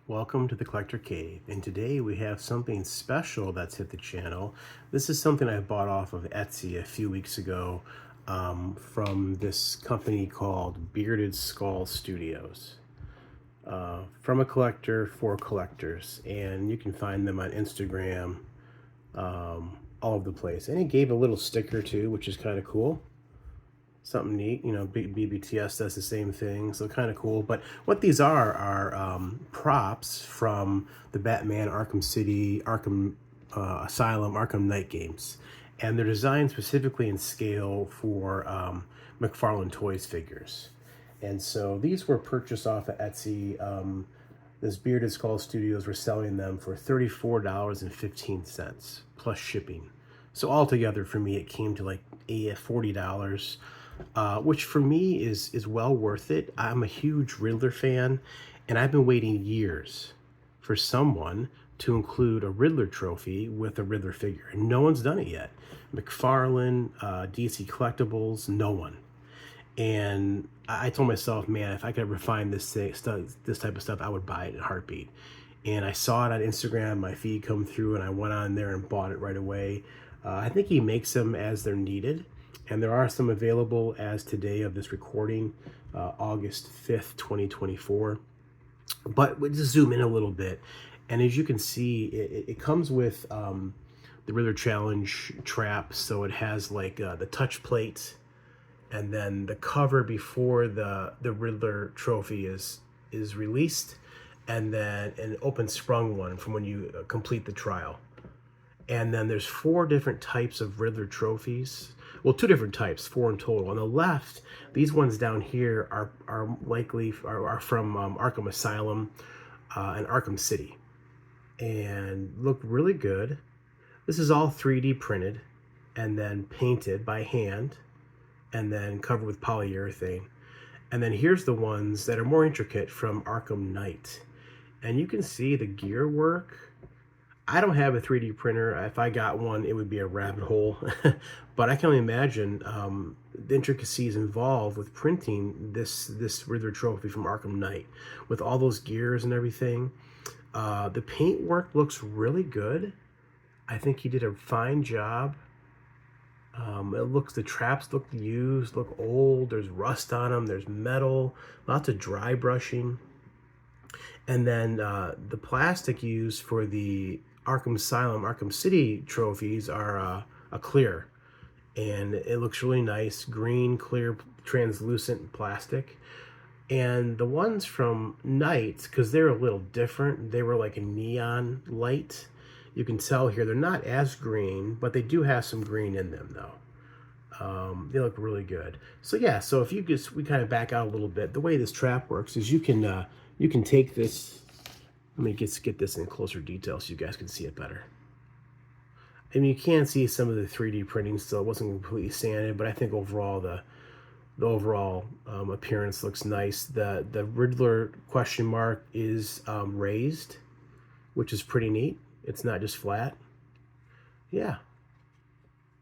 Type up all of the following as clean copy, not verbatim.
Welcome to the Collector Cave, and today we have something special that's hit the channel. This is something I bought off of Etsy a few weeks ago from this company called Bearded Skull Studios. From a collector for collectors, and you can find them on Instagram, all over the place. And he gave a little sticker too, which is kind of cool. Something neat, you know. BBTS does the same thing, so kind of cool. But what these are props from the Batman Arkham City, Arkham Asylum, Arkham Knight games, and they're designed specifically in scale for McFarlane Toys figures. And so these were purchased off of Etsy. This Bearded Skull Studios were selling them for $34.15 plus shipping. So altogether for me, it came to like $40. Which for me is well worth it. I'm a huge Riddler fan, and I've been waiting years for someone to include a Riddler trophy with a Riddler figure, and no one's done it yet. McFarlane, DC Collectibles, no one. And I told myself, man, if I could ever find this type of stuff, I would buy it in a heartbeat. And I saw it on Instagram, my feed come through, and I went on there and bought it right away. I think he makes them as they're needed. And there are some available as today of this recording, August 5th, 2024. But we'll just zoom in a little bit. And as you can see, it comes with the Riddler Challenge trap. So it has like the touch plate, and then the cover before the Riddler trophy is released, and then an open sprung one from when you complete the trial. And then there's 4 different types of Riddler trophies. Well, 2 different types, 4 in total. On the left, these ones down here are from Arkham Asylum and Arkham City, and look really good. This is all 3D printed and then painted by hand and then covered with polyurethane. And then here's the ones that are more intricate from Arkham Knight. And you can see the gear work. I don't have a 3D printer. If I got one, it would be a rabbit hole. But I can only imagine the intricacies involved with printing this Riddler trophy from Arkham Knight with all those gears and everything. The paint work looks really good. I think he did a fine job. The traps look used, look old. There's rust on them. There's metal. Lots of dry brushing. And then the plastic used for the Arkham Asylum, Arkham City trophies are a clear, and it looks really nice, green, clear, translucent plastic. And the ones from Knight, because they're a little different, they were like a neon light. You can tell here they're not as green, but they do have some green in them though. They look really good. So yeah, so if we kind of back out a little bit, the way this trap works is you can take this. Let me get this in closer detail so you guys can see it better. I mean, you can see some of the 3D printing still. It wasn't completely sanded, but I think overall the overall appearance looks nice. The Riddler question mark is raised, which is pretty neat. It's not just flat. Yeah.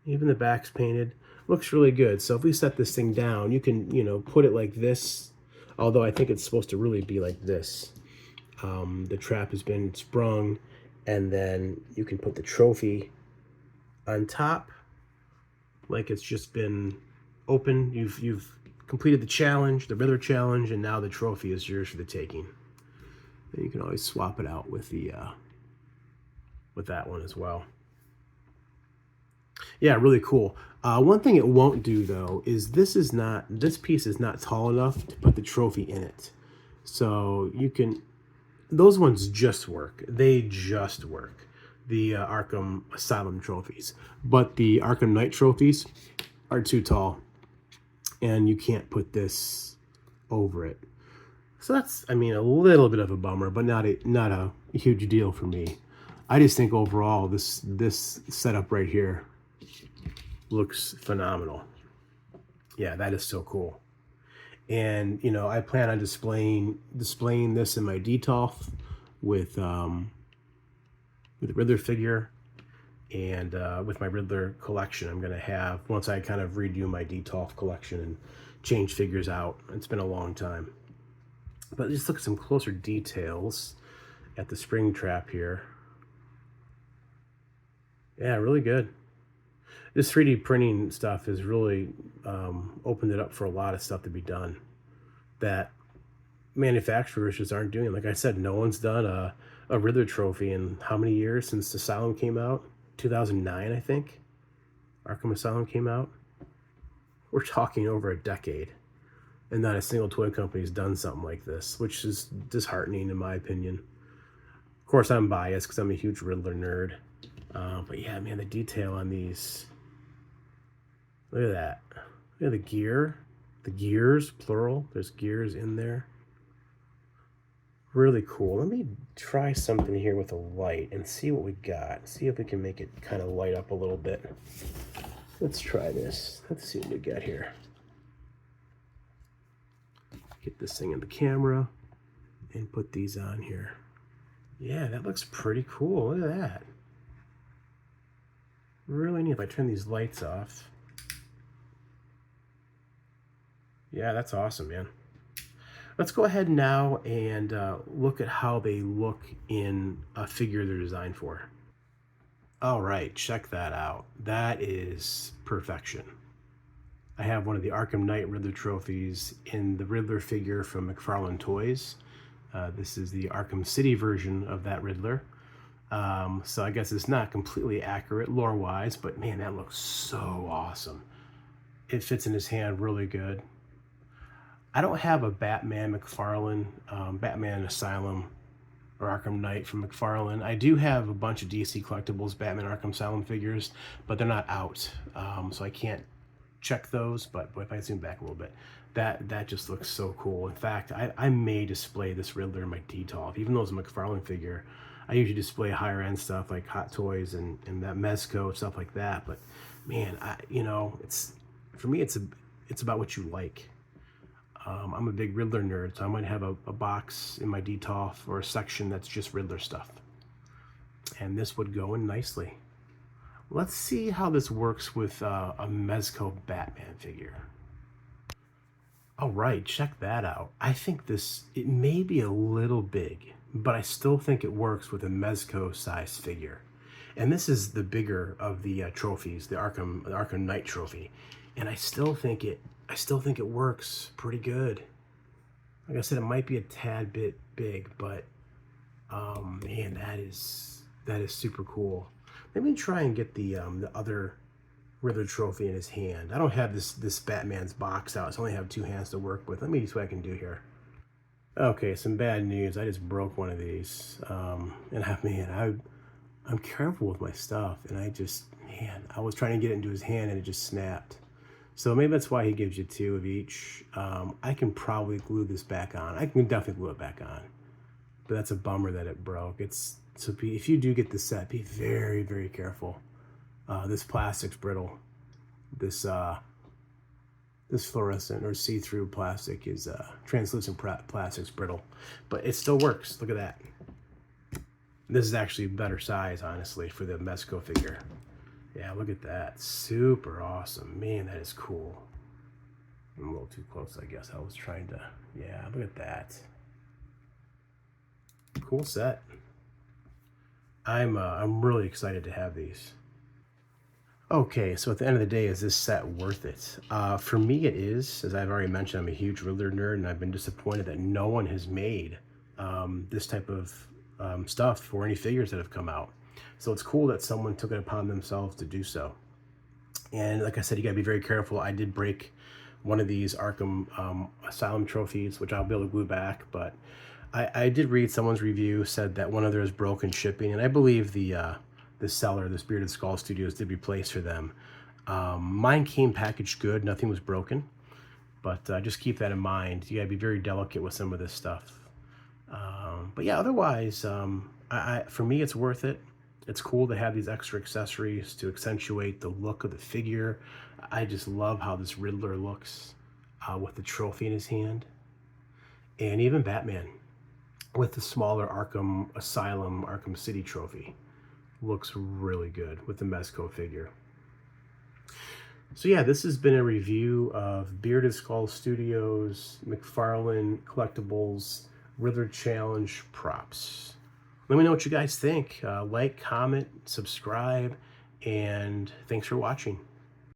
Even the back's painted. Looks really good. So if we set this thing down, you can, put it like this. Although I think it's supposed to really be like this. The trap has been sprung, and then you can put the trophy on top like it's just been opened. You've completed the challenge, the Riddler challenge, and now the trophy is yours for the taking. And you can always swap it out with the with that one as well. Yeah, really cool. One thing it won't do though is this piece is not tall enough to put the trophy in it. So those ones just work. They just work. The Arkham Asylum trophies. But the Arkham Knight trophies are too tall, and you can't put this over it. So that's, a little bit of a bummer, but not a huge deal for me. I just think overall this setup right here looks phenomenal. Yeah, that is so cool. And I plan on displaying this in my detolf with the Riddler figure, and with my Riddler collection. I'm gonna have, once I kind of redo my detolf collection and change figures out. It's been a long time. But just look at some closer details. at the spring trap here. Yeah, really good. This 3D printing stuff has really opened it up for a lot of stuff to be done that manufacturers just aren't doing. Like I said, no one's done a Riddler trophy in how many years since Asylum came out? 2009, I think. Arkham Asylum came out. We're talking over a decade, and not a single toy company has done something like this, which is disheartening in my opinion. Of course, I'm biased because I'm a huge Riddler nerd. But yeah, man, the detail on these. Look at that. Look at the gear. The gears, plural. There's gears in there. Really cool. Let me try something here with a light and see what we got. See if we can make it kind of light up a little bit. Let's try this. Let's see what we got here. Get this thing in the camera and put these on here. Yeah, that looks pretty cool. Look at that. Really neat. If I turn these lights off. Yeah, that's awesome, man. Let's go ahead now and look at how they look in a figure they're designed for. All right, check that out. That is perfection. I have one of the Arkham Knight Riddler trophies in the Riddler figure from McFarlane Toys. This is the Arkham City version of that Riddler. So I guess it's not completely accurate lore-wise, but man, that looks so awesome. It fits in his hand really good. I don't have a Batman McFarlane, Batman Asylum, or Arkham Knight from McFarlane. I do have a bunch of DC Collectibles Batman Arkham Asylum figures, but they're not out, so I can't check those. But if I zoom back a little bit, that just looks so cool. In fact, I may display this Riddler in my D-Top. Even though it's a McFarlane figure, I usually display higher end stuff like Hot Toys and that Mezco, stuff like that. But man, it's for me, it's about what you like. I'm a big Riddler nerd, so I might have a box in my D-Top or a section that's just Riddler stuff. And this would go in nicely. Let's see how this works with a Mezco Batman figure. All right, check that out. I think it may be a little big, but I still think it works with a Mezco size figure. And this is the bigger of the trophies, the Arkham Knight trophy. And I still think it works pretty good. Like I said, it might be a tad bit big, but man, that is super cool. Let me try and get the other Riddler trophy in his hand. I don't have this Batman's box out, so I only have two hands to work with. Let me see what I can do here. Okay, some bad news. I just broke one of these, and I'm careful with my stuff, and I was trying to get it into his hand, and it just snapped. So maybe that's why he gives you two of each. I can probably glue this back on. I can definitely glue it back on, but that's a bummer that it broke. If you do get the set, be very, very careful. This plastic's brittle. This fluorescent or see-through plastic is translucent plastic's brittle, but it still works. Look at that. This is actually a better size, honestly, for the Mezco figure. Yeah, look at that. Super awesome. Man, that is cool. I'm a little too close, I guess. I was trying to... Yeah, look at that. Cool set. I'm really excited to have these. Okay, so at the end of the day, is this set worth it? For me, it is. As I've already mentioned, I'm a huge Riddler nerd, and I've been disappointed that no one has made this type of stuff for any figures that have come out. So it's cool that someone took it upon themselves to do so. And like I said, you gotta be very careful. I did break one of these Arkham Asylum trophies, which I'll be able to glue back, but I did read someone's review, said that one of theirs broke in shipping, and I believe the seller, the Bearded Skull Studios, did replace for them. Mine came packaged good, nothing was broken, but just keep that in mind. You gotta be very delicate with some of this stuff. But yeah, otherwise, for me, it's worth it. It's cool to have these extra accessories to accentuate the look of the figure. I just love how this Riddler looks with the trophy in his hand. And even Batman with the smaller Arkham Asylum, Arkham City trophy. Looks really good with the Mezco figure. So yeah, this has been a review of Bearded Skull Studios, McFarlane Collectibles, Riddler Challenge props. Let me know what you guys think. Like, comment, subscribe, and thanks for watching.